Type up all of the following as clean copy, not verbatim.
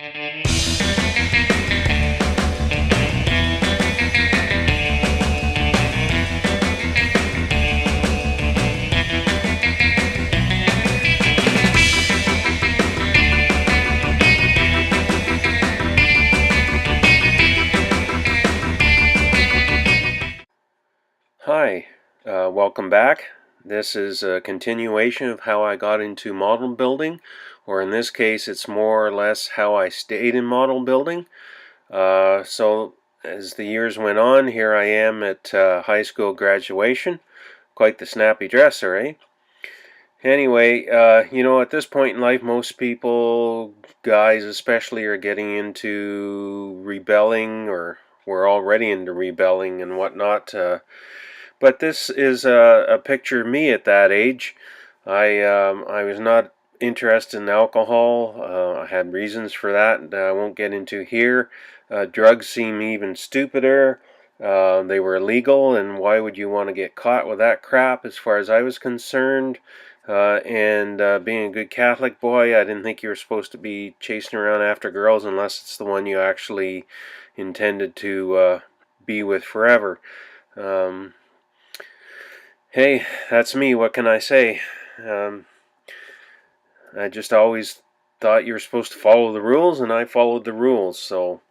Hi, welcome back. This is a continuation of how I got into model building, or in this case, it's more or less how I stayed in model building. So, as the years went on, here I am at high school graduation. Quite the snappy dresser, eh? Anyway, at this point in life, most people, guys especially, are getting into rebelling, or we're already into rebelling and whatnot. But this is a picture of me at that age. I was not interested in alcohol. I had reasons for that I won't get into here. Drugs seem even stupider. They were illegal, and why would you want to get caught with that crap as far as I was concerned? And being a good Catholic boy, I didn't think you were supposed to be chasing around after girls unless it's the one you actually intended to be with forever. Um, Hey, that's me. What can I say? Um, I just always thought you were supposed to follow the rules, and I followed the rules. So,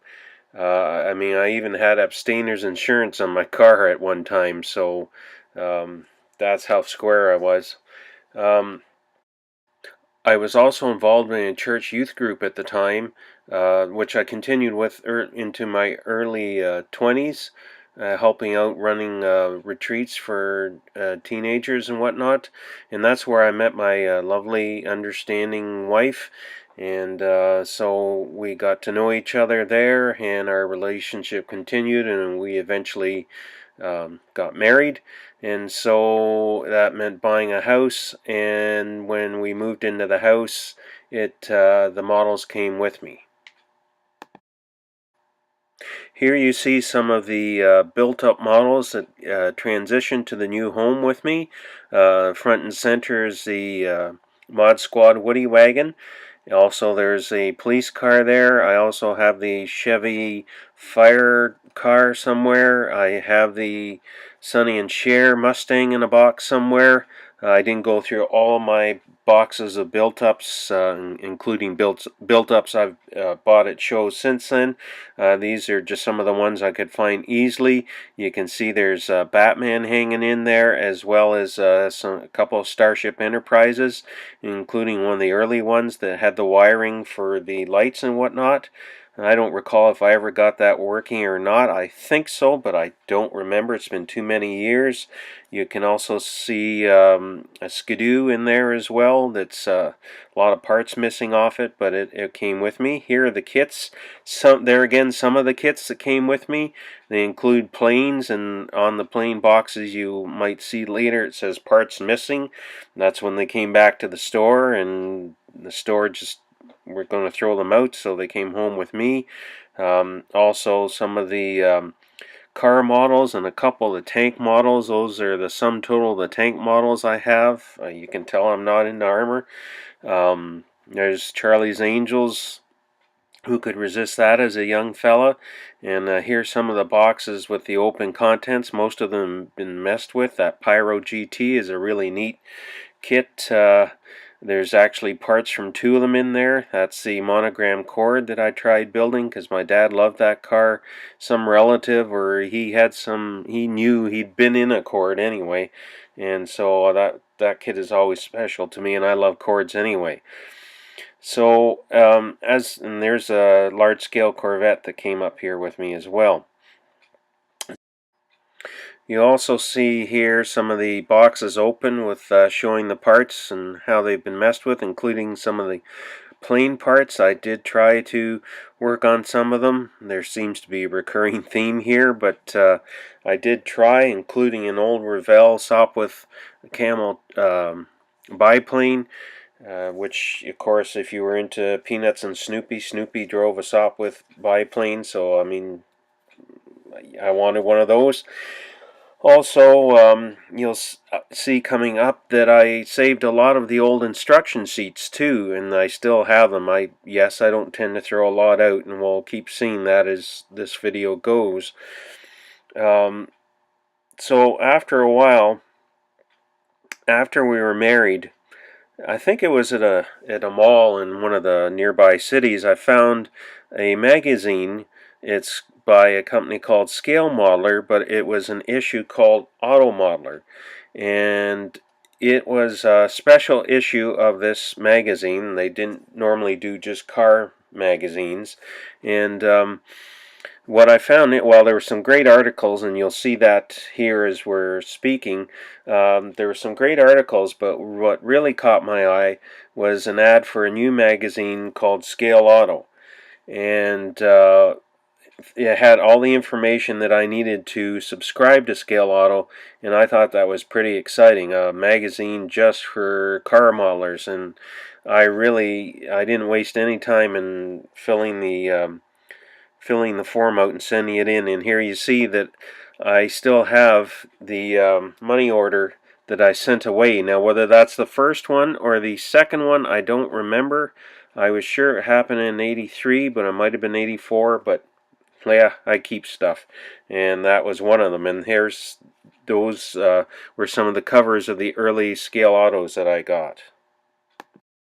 I mean, I even had abstainer's insurance on my car at one time. So, um, that's how square I was. Um, I was also involved in a church youth group at the time, which I continued with into my early 20s, helping out running retreats for teenagers and whatnot. And that's where I met my lovely, understanding wife. And so we got to know each other there, and our relationship continued, and we eventually got married. And so that meant buying a house, and when we moved into the house, the models came with me. Here you see some of the built-up models that transitioned to the new home with me. Front and center is the Mod Squad Woody Wagon. Also, there's a police car there. I also have the Chevy fire car somewhere. I have the Sonny and Cher Mustang in a box somewhere. I didn't go through all my boxes of built-ups, including built-ups I've bought at shows since then. These are just some of the ones I could find easily. You can see there's Batman hanging in there, as well as a couple of Starship Enterprises, including one of the early ones that had the wiring for the lights and whatnot. I don't recall if I ever got that working or not. I think so, but I don't remember. It's been too many years. You can also see a Skidoo in there as well. That's a lot of parts missing off it, but it came with me. Here are the kits. Some of the kits that came with me. They include planes, and on the plane boxes you might see later it says parts missing. That's when they came back to the store, and the store just were going to throw them out, so they came home with me. Also, some of the car models and a couple of the tank models. Those are the sum total of the tank models I have. You can tell I'm not into armor. There's Charlie's Angels. Who could resist that as a young fella? And here's some of the boxes with the open contents. Most of them have been messed with. That Pyro GT is a really neat kit. There's actually parts from two of them in there. That's the monogram Cord that I tried building because my dad loved that car. Some relative, or he knew he'd been in a Cord anyway. And so that kit is always special to me, and I love Cords anyway. So, and there's a large-scale Corvette that came up here with me as well. You also see here some of the boxes open with showing the parts and how they've been messed with, including some of the plane parts. I did try to work on some of them. There seems to be a recurring theme here, but I did try, including an old Revell Sopwith Camel biplane. Which, of course, if you were into Peanuts and Snoopy, Snoopy drove a Sopwith biplane, so I mean, I wanted one of those. Also, you'll see coming up that I saved a lot of the old instruction sheets too, and I still have them. Yes, I don't tend to throw a lot out, and we'll keep seeing that as this video goes. Um, so after a while, after we were married, I think it was at a mall in one of the nearby cities, I found a magazine. It's by a company called Scale Modeler, but it was an issue called Auto Modeler. And it was a special issue of this magazine. They didn't normally do just car magazines. And what I found, while there were some great articles, and you'll see that here as we're speaking, there were some great articles, but what really caught my eye was an ad for a new magazine called Scale Auto. And it had all the information that I needed to subscribe to Scale Auto, and I thought that was pretty exciting. A magazine just for car modelers, and I didn't waste any time in filling the form out and sending it in. And here you see that I still have the money order that I sent away. Now, whether that's the first one or the second one, I don't remember. I was sure it happened in '83, but it might have been '84. But yeah, I keep stuff, and that was one of them. And here's those were some of the covers of the early Scale Autos that I got.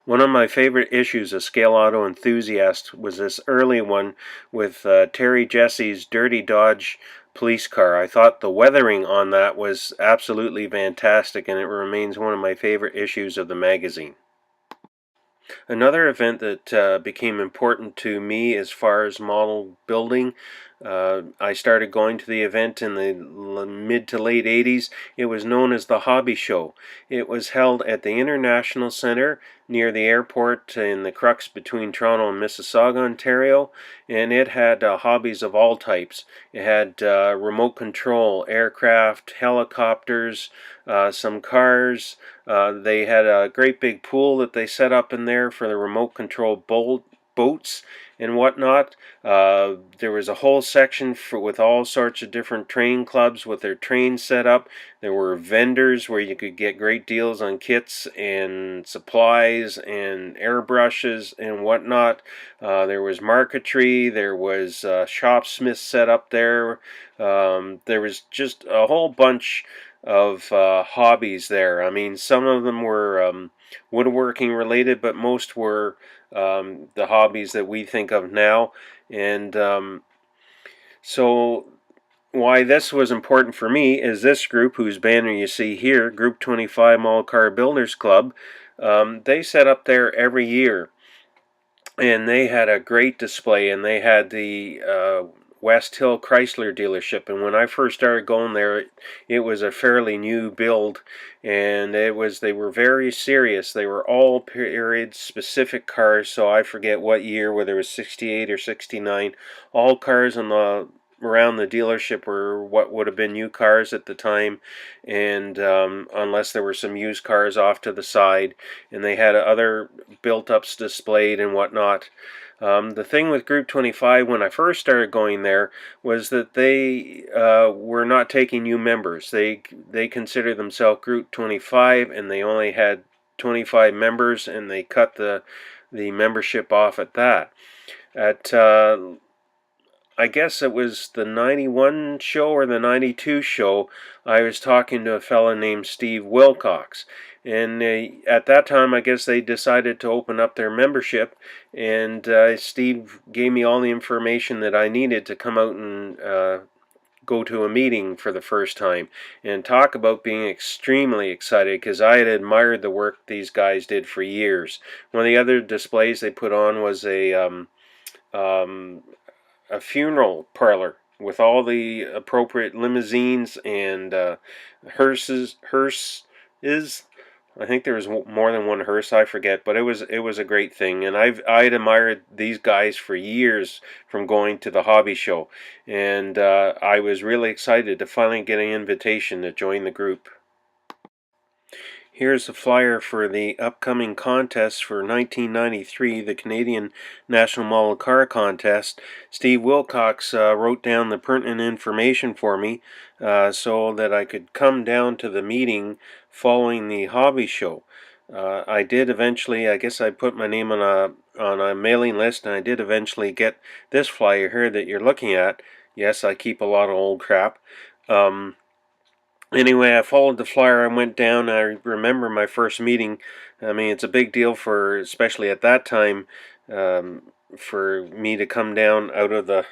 One of my favorite issues of Scale Auto Enthusiast was this early one with Terry Jesse's Dirty Dodge police car. I thought the weathering on that was absolutely fantastic, and it remains one of my favorite issues of the magazine. Another event that became important to me as far as model building, I started going to the event in the mid to late 80s. It was known as the Hobby Show. It was held at the International Centre near the airport in the crux between Toronto and Mississauga, Ontario, and it had hobbies of all types. It had remote control, aircraft, helicopters, some cars. They had a great big pool that they set up in there for the remote control boats and whatnot. There was a whole section with all sorts of different train clubs with their trains set up. There were vendors where you could get great deals on kits and supplies and airbrushes and whatnot. There was marquetry. There was shopsmiths set up there. There was just a whole bunch of hobbies there. I mean, some of them were woodworking related, but most were the hobbies that we think of now. And so why this was important for me is this group, whose banner you see here, Group 25 Mall Car Builders Club, they set up there every year. And they had a great display, and they had the West Hill Chrysler dealership. And when I first started going there, it was a fairly new build, and they were very serious. They were all period specific cars, so I forget what year, whether it was 68 or 69. All cars around the dealership were what would have been new cars at the time, and unless there were some used cars off to the side, and they had other built-ups displayed and whatnot. The thing with Group 25 when I first started going there was that they were not taking new members. They considered themselves Group 25, and they only had 25 members, and they cut the membership off at that. At I guess it was the '91 show or the '92 show, I was talking to a fellow named Steve Wilcox. And at that time, I guess they decided to open up their membership, and Steve gave me all the information that I needed to come out and go to a meeting for the first time and talk about being extremely excited, because I had admired the work these guys did for years. One of the other displays they put on was a funeral parlor with all the appropriate limousines and hearses. I think there was more than one hearse. I forget, but it was a great thing, and I'd admired these guys for years from going to the hobby show, and I was really excited to finally get an invitation to join the group. Here's a flyer for the upcoming contest for 1993, the Canadian National Model Car Contest. Steve Wilcox wrote down the pertinent information for me so that I could come down to the meeting following the hobby show. I did eventually, I guess I put my name on a mailing list, and I did eventually get this flyer here that you're looking at. Yes, I keep a lot of old crap. Anyway, I followed the flyer and went down. I remember my first meeting. I mean, it's a big deal for, especially at that time, for me to come down out of the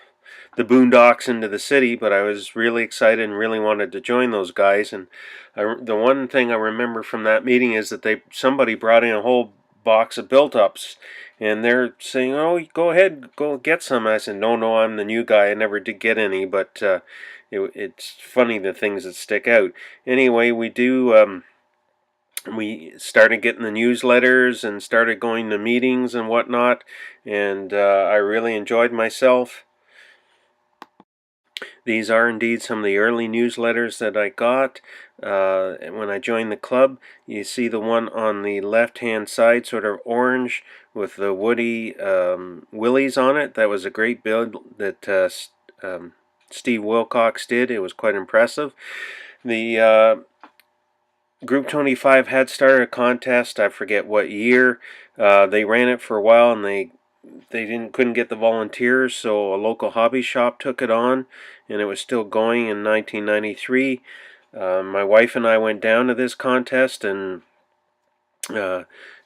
boondocks into the city, but I was really excited and really wanted to join those guys. And the one thing I remember from that meeting is that somebody brought in a whole box of built-ups, and they're saying, "Oh, go ahead, go get some." I said, "No, I'm the new guy. I never did get any." But it's funny the things that stick out. Anyway, we started getting the newsletters and started going to meetings and whatnot, and I really enjoyed myself. These are indeed some of the early newsletters that I got when I joined the club. You see the one on the left-hand side, sort of orange, with the Woody Willies on it. That was a great build that Steve Wilcox did. It was quite impressive. The Group 25 had started a contest. I forget what year. They ran it for a while, and they couldn't get the volunteers, so a local hobby shop took it on, and it was still going in 1993. My wife and I went down to this contest, and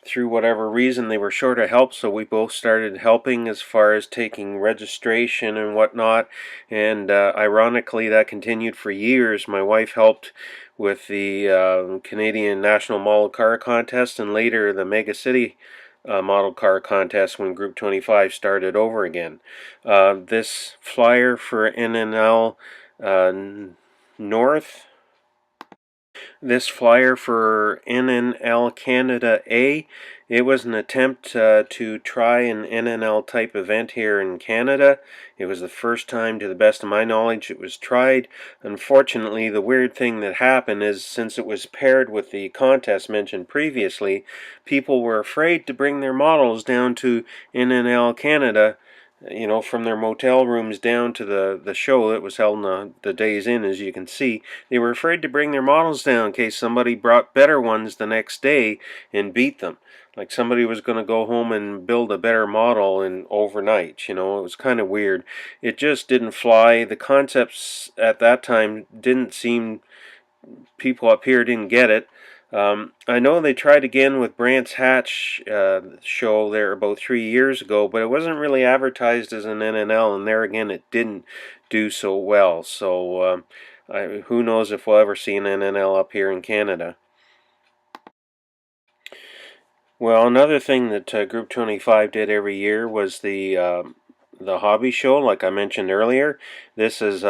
through whatever reason they were short of help, so we both started helping as far as taking registration and whatnot. And ironically, that continued for years. My wife helped with the Canadian National Model Car Contest, and later the Mega City Model Car Contest when Group 25 started over again. This flyer for NNL North. This flyer for NNL Canada A, it was an attempt to try an NNL type event here in Canada. It was the first time, to the best of my knowledge, it was tried. Unfortunately, the weird thing that happened is, since it was paired with the contest mentioned previously, people were afraid to bring their models down to NNL Canada, you know, from their motel rooms down to the show that was held in the Days Inn, as you can see. They were afraid to bring their models down in case somebody brought better ones the next day and beat them. Like somebody was going to go home and build a better model in overnight, you know. It was kind of weird. It just didn't fly. The concepts at that time didn't seem, people up here didn't get it. I know they tried again with Brands Hatch show there about 3 years ago, but it wasn't really advertised as an NNL, and there again it didn't do so well. So who knows if we'll ever see an NNL up here in Canada. Well, another thing that Group 25 did every year was the hobby show, like I mentioned earlier. This is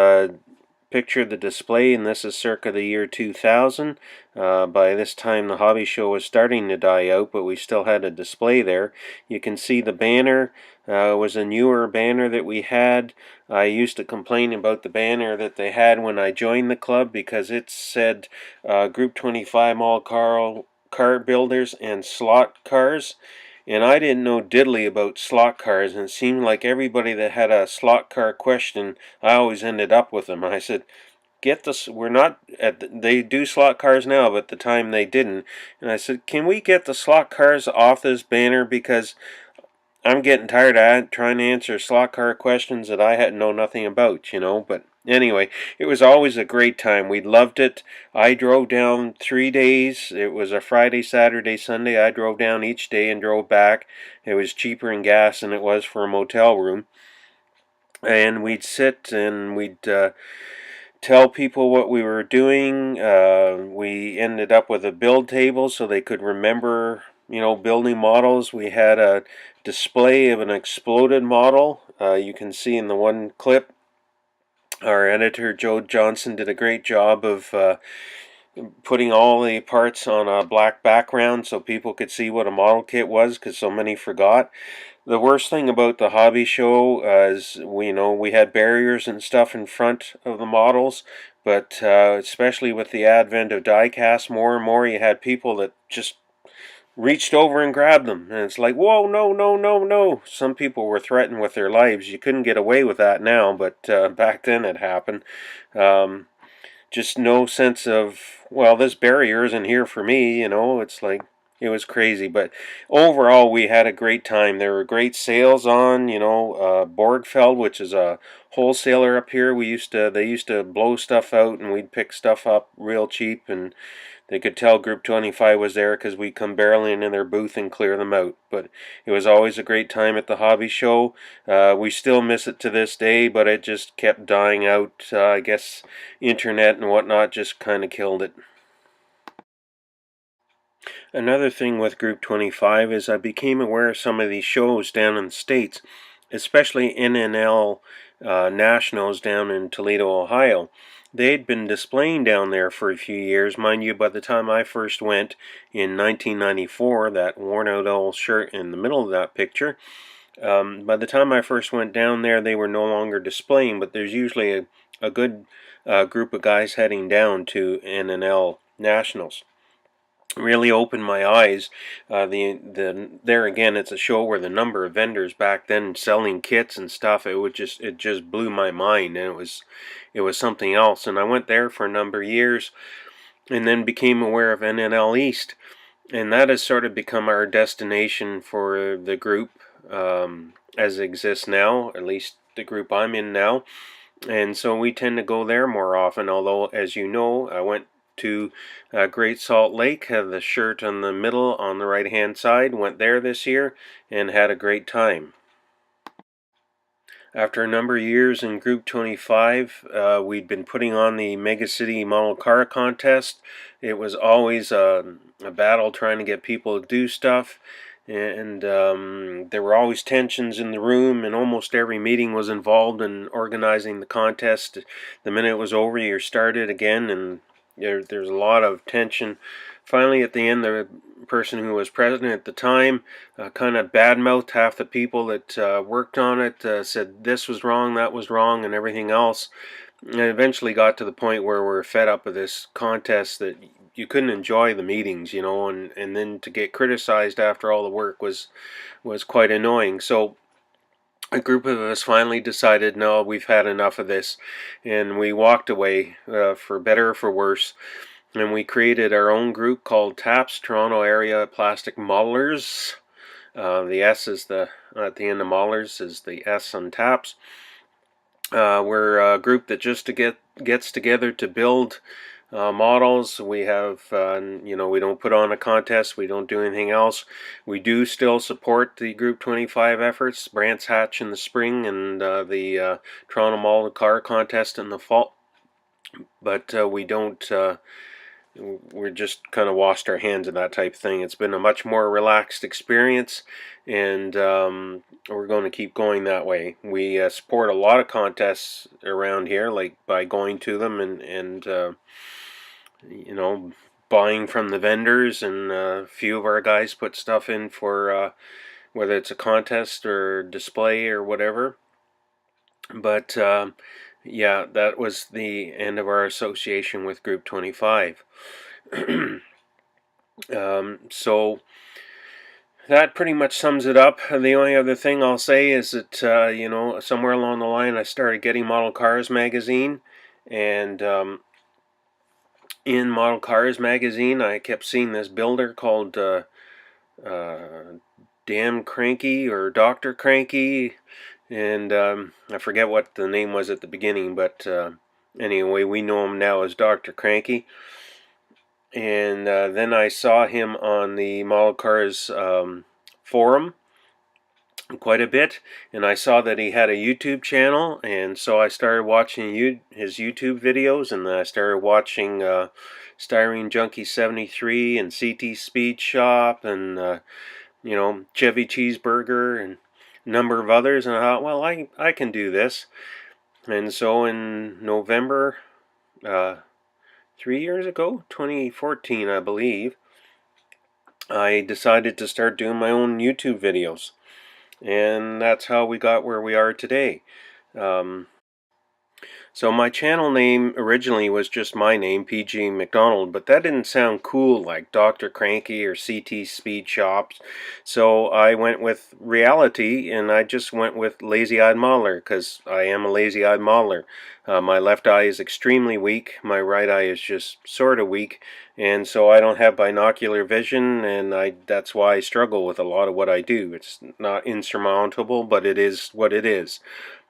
picture the display, and this is circa the year 2000. By this time the hobby show was starting to die out, but we still had a display there. You can see the banner was a newer banner that we had. I used to complain about the banner that they had when I joined the club because it said Group 25 Model Car Builders and Slot Cars. And I didn't know diddly about slot cars, and it seemed like everybody that had a slot car question, I always ended up with them. And I said, "Get this. We're not they do slot cars now, but at the time they didn't." And I said, "Can we get the slot cars off this banner, because I'm getting tired of trying to answer slot car questions that I know nothing about, you know." But anyway, it was always a great time. We loved it. I drove down 3 days. It was a Friday, Saturday, Sunday. I drove down each day and drove back. It was cheaper in gas than it was for a motel room. And we'd sit and we'd tell people what we were doing. We ended up with a build table so they could remember, you know, building models. We had a display of an exploded model. You can see in the one clip, our editor Joe Johnson did a great job of putting all the parts on a black background so people could see what a model kit was, because so many forgot. The worst thing about the hobby show is we had barriers and stuff in front of the models, but especially with the advent of diecast, more and more you had people that just reached over and grabbed them, and it's like, whoa, no, no, no, no. Some people were threatened with their lives. You couldn't get away with that now, but back then it happened. Um, just no sense of, well, this barrier isn't here for me. It's like, it was crazy. But overall, we had a great time. There were great sales on, Borgfeld, which is a wholesaler up here. They used to blow stuff out, and we'd pick stuff up real cheap, and they could tell Group 25 was there because we'd come barreling in their booth and clear them out. But it was always a great time at the hobby show. We still miss it to this day, but it just kept dying out. I guess internet and whatnot just kind of killed it. Another thing with Group 25 is I became aware of some of these shows down in the States, especially NNL Nationals down in Toledo, Ohio. They'd been displaying down there for a few years. Mind you, by the time I first went in 1994, that worn out old shirt in the middle of that picture, by the time I first went down there, they were no longer displaying, but there's usually a good group of guys heading down to NNL Nationals. Really opened my eyes. There again, it's a show where the number of vendors back then selling kits and stuff, it just blew my mind, and it was something else. And I went there for a number of years, and then became aware of NNL East, and that has sort of become our destination for the group as it exists now, at least the group I'm in now. And so we tend to go there more often, although, as you know, I went to Great Salt Lake, had the shirt on the middle on the right hand side, went there this year and had a great time. After a number of years in Group 25, we'd been putting on the Mega City Model Car Contest. It was always a battle trying to get people to do stuff, and there were always tensions in the room, and almost every meeting was involved in organizing the contest. The minute it was over, you started again, and there's a lot of tension. Finally, at the end, the person who was president at the time kind of badmouthed half the people that worked on it, said this was wrong, that was wrong, and everything else. And it eventually got to the point where we're fed up with this contest that you couldn't enjoy the meetings, and then to get criticized after all the work was quite annoying. So a group of us finally decided, no, we've had enough of this, and we walked away, for better or for worse. And we created our own group called TAPS, Toronto Area Plastic Modelers. The S is at the end of Modelers is the S on TAPS. We're a group that just gets together to build models. We have, we don't put on a contest. We don't do anything else. We do still support the Group 25 efforts, Brands Hatch in the spring, and the Toronto Model Car Contest in the fall. But we don't. We're just kind of washed our hands of that type of thing. It's been a much more relaxed experience, and we're going to keep going that way. We support a lot of contests around here, like by going to them and buying from the vendors, and a few of our guys put stuff in for whether it's a contest or display or whatever. But yeah, that was the end of our association with Group 25. So that pretty much sums it up. The only other thing I'll say is that, somewhere along the line I started getting Model Cars magazine, and in Model Cars magazine I kept seeing this builder called Damn Cranky or Dr. Cranky, and I forget what the name was at the beginning, but anyway, we know him now as Dr. Cranky. And then I saw him on the Model Cars forum quite a bit, and I saw that he had a YouTube channel, and so I started watching his YouTube videos, and then I started watching Styrene Junkie 73 and CT Speed Shop, and Chevy Cheeseburger and a number of others, and I thought, well, I can do this. And so in November 3 years ago, 2014 I believe, I decided to start doing my own YouTube videos. and that's how we got where we are today. Um, so my channel name originally was just my name, PG McDonald, but that didn't sound cool like Dr. Cranky or CT Speed Shops. So I went with reality, and I just went with Lazy-Eyed Modeler because I am a lazy-eyed modeler. My left eye is extremely weak. My right eye is just sort of weak, and so I don't have binocular vision, and that's why I struggle with a lot of what I do. It's not insurmountable, but it is what it is.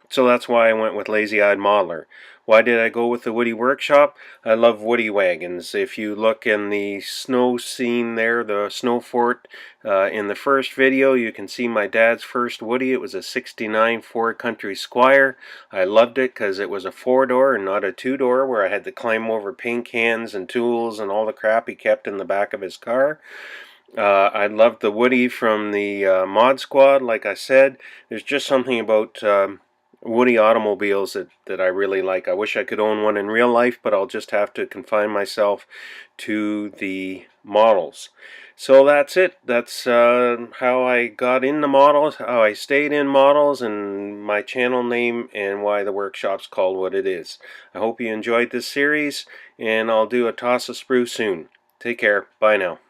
So that's why I went with Lazy-Eyed Modeler. Why did I go with the Woody Workshop? I love Woody wagons. If you look in the snow scene there, the snow fort, in the first video, you can see my dad's first Woody. It was a '69 Ford Country Squire. I loved it because it was a 4-door and not a 2-door where I had to climb over paint cans and tools and all the crap he kept in the back of his car. I loved the Woody from the Mod Squad, like I said. There's just something about Woody automobiles that I really like. I wish I could own one in real life, but I'll just have to confine myself to the models. So that's it. That's how I got into models, how I stayed in models, and my channel name, and why the workshop's called what it is. I hope you enjoyed this series, and I'll do a toss of sprue soon. Take care. Bye now.